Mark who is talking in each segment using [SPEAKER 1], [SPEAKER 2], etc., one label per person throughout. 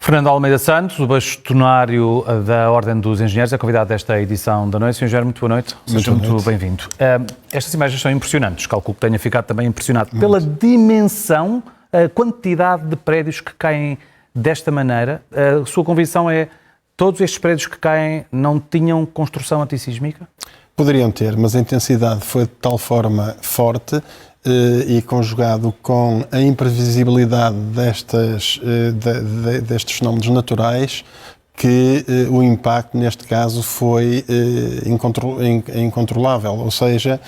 [SPEAKER 1] Fernando Almeida Santos, o bastonário da Ordem dos Engenheiros, é convidado desta edição da noite. Sr. Engenheiro, muito boa noite. Seja muito bem-vindo. Estas imagens são impressionantes. Calculo que tenha ficado também impressionado pela dimensão, a quantidade de prédios que caem desta maneira. A sua convicção é todos estes prédios que caem não tinham construção antissísmica?
[SPEAKER 2] Poderiam ter, mas a intensidade foi de tal forma forte e conjugado com a imprevisibilidade destes fenómenos naturais que o impacto, neste caso, foi incontrolável. Ou seja,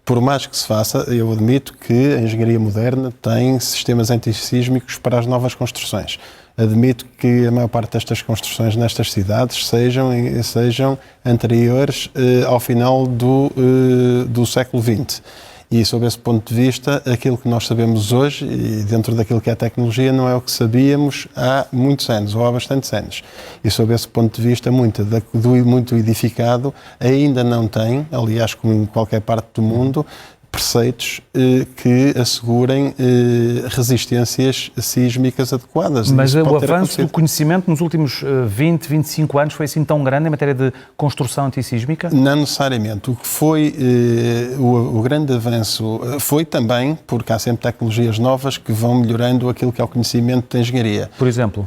[SPEAKER 2] por mais que se faça, eu admito que a engenharia moderna tem sistemas antissísmicos para as novas construções. Admito que a maior parte destas construções nestas cidades sejam anteriores ao final do século XX. E, sob esse ponto de vista, aquilo que nós sabemos hoje, e dentro daquilo que é a tecnologia, não é o que sabíamos há muitos anos, ou há bastantes anos. E, sob esse ponto de vista, muito edificado ainda não tem, aliás, como em qualquer parte do mundo, preceitos que assegurem resistências sísmicas adequadas.
[SPEAKER 1] Mas o avanço do conhecimento nos últimos 20, 25 anos foi assim tão grande em matéria de construção antissísmica?
[SPEAKER 2] Não necessariamente. O que foi o grande avanço foi também, porque há sempre tecnologias novas que vão melhorando aquilo que é o conhecimento da engenharia.
[SPEAKER 1] Por exemplo?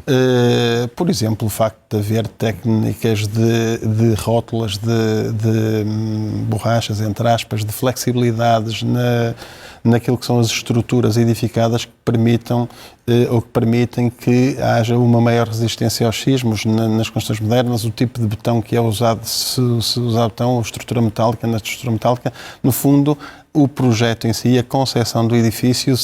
[SPEAKER 2] Por exemplo, o facto de haver técnicas de rótulas, de borrachas, entre aspas, de flexibilidades naquilo que são as estruturas edificadas que permitem que haja uma maior resistência aos sismos nas construções modernas. O tipo de betão que é usado, se usar betão ou estrutura metálica, na estrutura metálica, no fundo, o projeto em si, a concepção do edifício,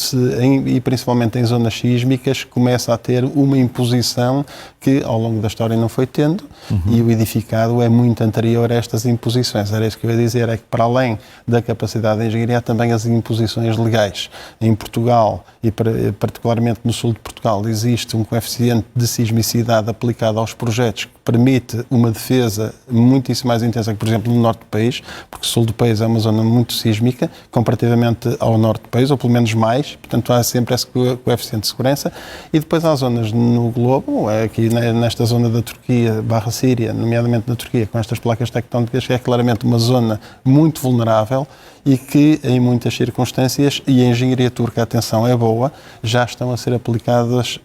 [SPEAKER 2] e principalmente em zonas sísmicas, começa a ter uma imposição que ao longo da história não foi tendo, e o edificado é muito anterior a estas imposições. Era isso que eu ia dizer, é que para além da capacidade da engenharia, há também as imposições legais. Em Portugal, e particularmente no sul de Portugal, existe um coeficiente de sismicidade aplicado aos projetos que permite uma defesa muitíssimo mais intensa que, por exemplo, no norte do país, porque o sul do país é uma zona muito sísmica, comparativamente ao norte do país, ou pelo menos mais, portanto há sempre esse coeficiente de segurança. E depois há zonas no globo, aqui nesta zona da Turquia / Síria, nomeadamente na Turquia, com estas placas tectónicas, que é claramente uma zona muito vulnerável e que em muitas circunstâncias, e a engenharia turca, atenção, é boa, já estão a ser aplicadas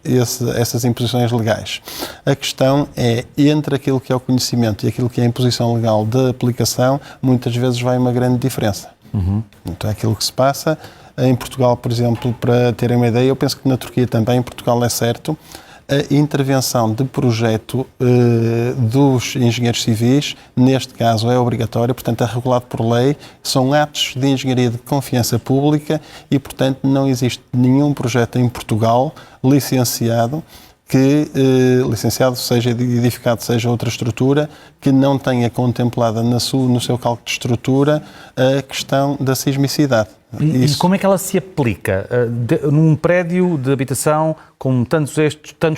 [SPEAKER 2] essas imposições legais. A questão é, entre aquilo que é o conhecimento e aquilo que é a imposição legal da aplicação, muitas vezes vai uma grande diferença. Então é aquilo que se passa. Em Portugal, por exemplo, para terem uma ideia, eu penso que na Turquia também, em Portugal é certo, a intervenção de projeto dos engenheiros civis, neste caso é obrigatória, portanto é regulado por lei, são atos de engenharia de confiança pública e, portanto, não existe nenhum projeto em Portugal licenciado, seja edificado, seja outra estrutura, que não tenha contemplada no seu cálculo de estrutura a questão da sismicidade.
[SPEAKER 1] E como é que ela se aplica num prédio de habitação com tantos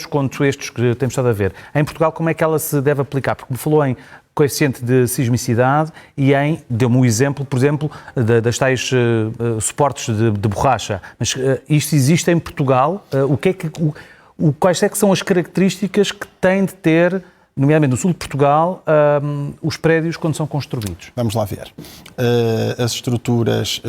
[SPEAKER 1] quantos estes que temos estado a ver? Em Portugal, como é que ela se deve aplicar? Porque me falou em coeficiente de sismicidade e deu-me um exemplo, por exemplo, das tais suportes de borracha. Mas isto existe em Portugal? Quais é que são as características que têm de ter, nomeadamente no sul de Portugal, os prédios quando são construídos?
[SPEAKER 2] Vamos lá ver. As estruturas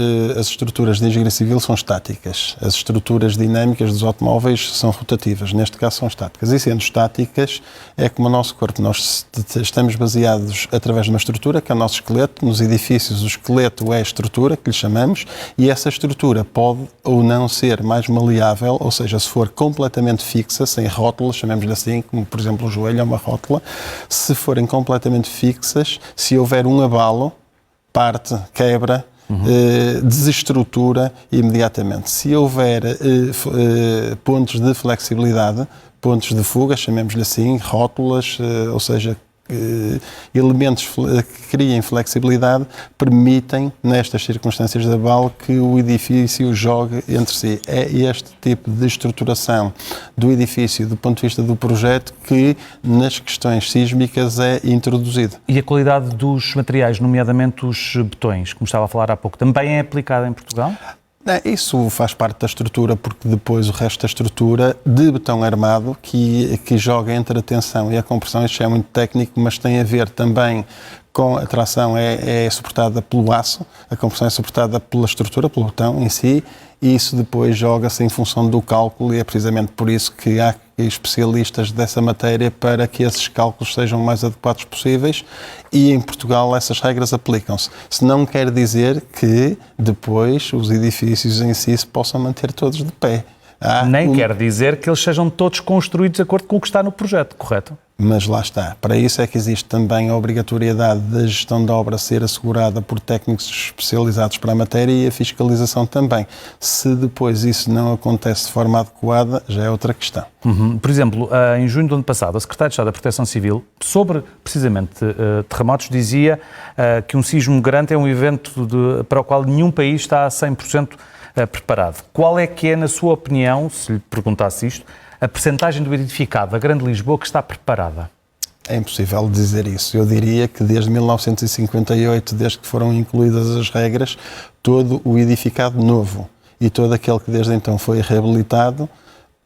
[SPEAKER 2] de engenharia civil são estáticas. As estruturas dinâmicas dos automóveis são rotativas. Neste caso são estáticas. E sendo estáticas, é como o nosso corpo. Nós estamos baseados através de uma estrutura, que é o nosso esqueleto. Nos edifícios, o esqueleto é a estrutura, que lhe chamamos, e essa estrutura pode ou não ser mais maleável, ou seja, se for completamente fixa, sem rótulas, chamamos-lhe assim, como por exemplo o joelho é uma rótula. Se forem completamente fixas, se houver um abalo, parte, quebra, desestrutura imediatamente. Se houver pontos de flexibilidade, pontos de fuga, chamemos-lhe assim, rótulas, ou seja, elementos que criem flexibilidade, permitem, nestas circunstâncias de abalo, que o edifício jogue entre si. É este tipo de estruturação do edifício, do ponto de vista do projeto, que nas questões sísmicas é introduzido.
[SPEAKER 1] E a qualidade dos materiais, nomeadamente os betões, como estava a falar há pouco, também é aplicada em Portugal?
[SPEAKER 2] Isso faz parte da estrutura, porque depois o resto da estrutura de betão armado que joga entre a tensão e a compressão, isto é muito técnico, mas tem a ver também com a tração é suportada pelo aço, a compressão é suportada pela estrutura, pelo betão em si, e isso depois joga-se em função do cálculo, e é precisamente por isso que há especialistas dessa matéria para que esses cálculos sejam o mais adequados possíveis, e em Portugal essas regras aplicam-se. Se não quer dizer que depois os edifícios em si se possam manter todos de pé.
[SPEAKER 1] Nem quer dizer que eles sejam todos construídos de acordo com o que está no projeto, correto?
[SPEAKER 2] Mas lá está. Para isso é que existe também a obrigatoriedade da gestão da obra ser assegurada por técnicos especializados para a matéria e a fiscalização também. Se depois isso não acontece de forma adequada, já é outra questão.
[SPEAKER 1] Por exemplo, em junho do ano passado, a Secretária de Estado da Proteção Civil, sobre precisamente terremotos, dizia que um sismo grande é um evento para o qual nenhum país está a 100% preparado. Qual é que é, na sua opinião, se lhe perguntasse isto, a percentagem do edificado da Grande Lisboa que está preparada?
[SPEAKER 2] É impossível dizer isso. Eu diria que desde 1958, desde que foram incluídas as regras, todo o edificado novo e todo aquele que desde então foi reabilitado,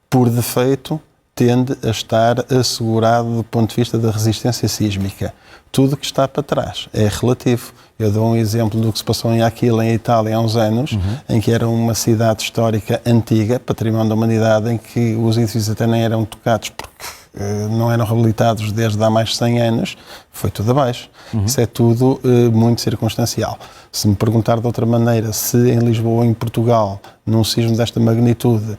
[SPEAKER 2] por defeito, tende a estar assegurado do ponto de vista da resistência sísmica. Tudo que está para trás é relativo. Eu dou um exemplo do que se passou em Aquila, em Itália, há uns anos, em que era uma cidade histórica antiga, património da humanidade, em que os edifícios até nem eram tocados porque não eram reabilitados desde há mais de 100 anos, foi tudo abaixo. Isso é tudo muito circunstancial. Se me perguntar de outra maneira, se em Lisboa ou em Portugal, num sismo desta magnitude,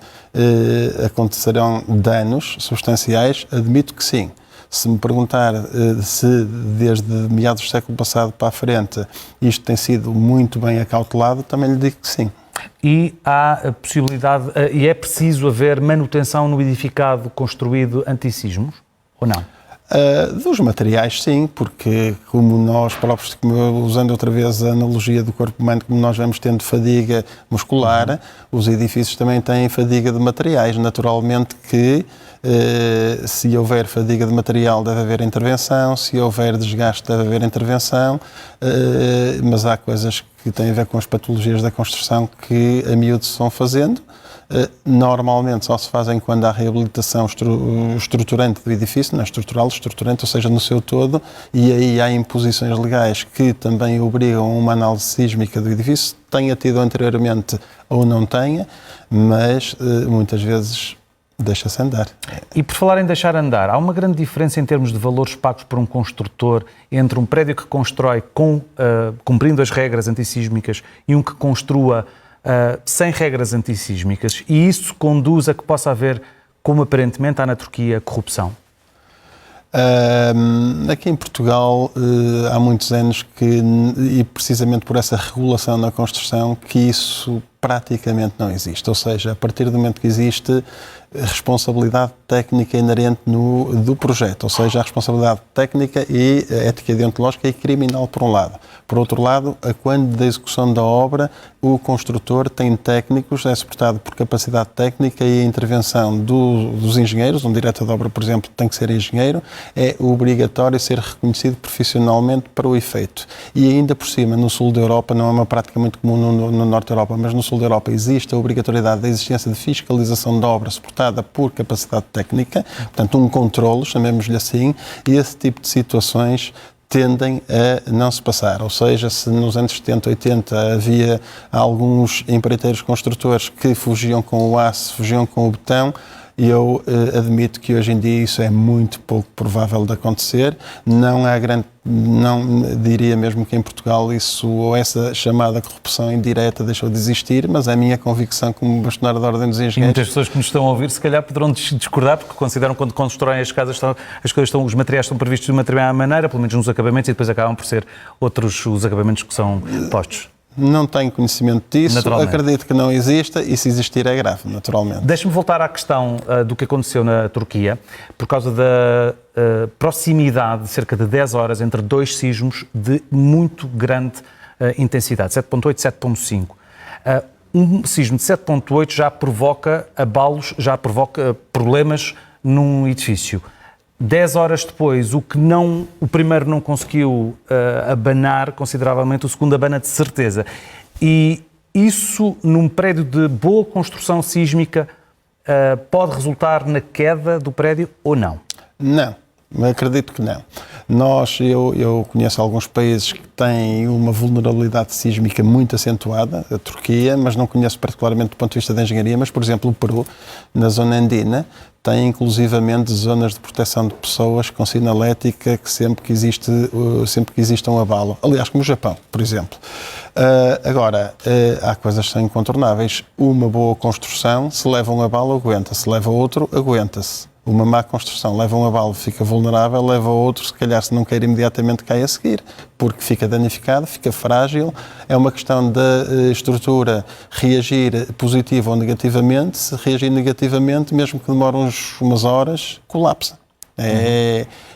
[SPEAKER 2] acontecerão danos substanciais, admito que sim. Se me perguntar se desde meados do século passado para a frente isto tem sido muito bem acautelado, também lhe digo que sim.
[SPEAKER 1] E há a possibilidade, e é preciso haver manutenção no edificado construído antissismos, ou não?
[SPEAKER 2] Dos materiais, sim, porque como nós próprios, usando outra vez a analogia do corpo humano, como nós vamos tendo fadiga muscular, os edifícios também têm fadiga de materiais. Naturalmente que se houver fadiga de material deve haver intervenção, se houver desgaste deve haver intervenção, mas há coisas que têm a ver com as patologias da construção que a miúdo se vão fazendo. Normalmente só se fazem quando há reabilitação estruturante do edifício, não é estrutural, estruturante, ou seja, no seu todo, e aí há imposições legais que também obrigam a uma análise sísmica do edifício, tenha tido anteriormente ou não tenha, mas muitas vezes deixa-se andar.
[SPEAKER 1] E por falar em deixar andar, há uma grande diferença em termos de valores pagos por um construtor entre um prédio que constrói cumprindo as regras antissísmicas e um que construa sem regras antissísmicas, e isso conduz a que possa haver, como aparentemente há na Turquia, corrupção?
[SPEAKER 2] Aqui em Portugal há muitos anos e precisamente por essa regulação na construção, que isso praticamente não existe. Ou seja, a partir do momento que existe responsabilidade técnica inerente do projeto, ou seja, a responsabilidade técnica e a ética deontológica e criminal por um lado. Por outro lado, a quando da execução da obra, o construtor tem técnicos, é suportado por capacidade técnica e a intervenção dos engenheiros, um diretor de obra, por exemplo, tem que ser engenheiro, é obrigatório ser reconhecido profissionalmente para o efeito. E ainda por cima, no sul da Europa, não é uma prática muito comum no norte da Europa, mas no sul da Europa existe a obrigatoriedade da existência de fiscalização da obra suportada por capacidade técnica, portanto um controlo, chamemos-lhe assim, e esse tipo de situações tendem a não se passar. Ou seja, se nos anos 70, 80 havia alguns empreiteiros construtores que fugiam com o aço, fugiam com o betão, eu admito que hoje em dia isso é muito pouco provável de acontecer. Não diria mesmo que em Portugal isso, ou essa chamada corrupção indireta deixou de existir, mas é a minha convicção como bastonário da Ordem dos Engenheiros.
[SPEAKER 1] E muitas pessoas que nos estão a ouvir, se calhar poderão discordar, porque consideram que quando constroem as casas, os materiais estão previstos de uma determinada maneira, pelo menos nos acabamentos, e depois acabam por ser outros os acabamentos que são postos.
[SPEAKER 2] Não tenho conhecimento disso, acredito que não exista, e se existir é grave, naturalmente.
[SPEAKER 1] Deixe-me voltar à questão do que aconteceu na Turquia, por causa da proximidade de cerca de 10 horas entre dois sismos de muito grande intensidade, 7.8 e 7.5. Um sismo de 7.8 já provoca abalos, já provoca problemas num edifício. 10 horas depois, o primeiro não conseguiu abanar consideravelmente, o segundo abana de certeza. E isso, num prédio de boa construção sísmica, pode resultar na queda do prédio ou não?
[SPEAKER 2] Não, acredito que não. Eu conheço alguns países que têm uma vulnerabilidade sísmica muito acentuada, a Turquia, mas não conheço particularmente do ponto de vista da engenharia, mas, por exemplo, o Peru, na zona andina, tem inclusivamente zonas de proteção de pessoas com sinalética que sempre que existe um abalo. Aliás, como o Japão, por exemplo. Agora, há coisas que são incontornáveis. Uma boa construção, se leva um abalo, aguenta. Se leva outro, aguenta-se. Uma má construção leva um abalo, fica vulnerável, leva outro, se calhar se não quer imediatamente cai a seguir, porque fica danificado, fica frágil. É uma questão da estrutura reagir positivo ou negativamente. Se reagir negativamente, mesmo que demore umas horas, colapsa.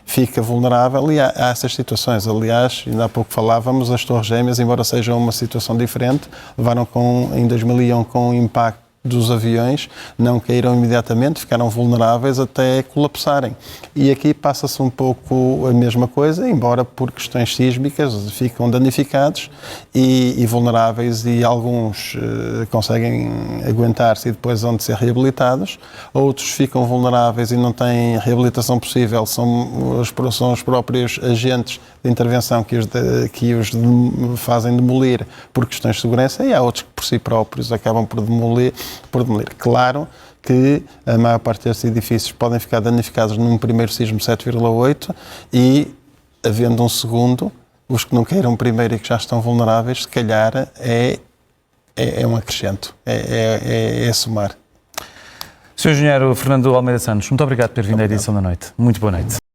[SPEAKER 2] Fica vulnerável e há essas situações. Aliás, ainda há pouco falávamos, as Torres Gêmeas, embora seja uma situação diferente, levaram em 2001 com o impacto dos aviões, não caíram imediatamente, ficaram vulneráveis até colapsarem. E aqui passa-se um pouco a mesma coisa, embora por questões sísmicas ficam danificados e vulneráveis, e alguns conseguem aguentar-se e depois vão de ser reabilitados, outros ficam vulneráveis e não têm reabilitação possível, são os próprios agentes de intervenção que os fazem demolir por questões de segurança, e há outros que por si próprios acabam por demolir. Claro que a maior parte destes edifícios podem ficar danificados num primeiro sismo 7,8 e, havendo um segundo, os que não caíram primeiro e que já estão vulneráveis, se calhar é um acrescento, é somar.
[SPEAKER 1] Sr. Engenheiro Fernando Almeida Santos, muito obrigado por ter vindo à edição da noite. Muito boa noite.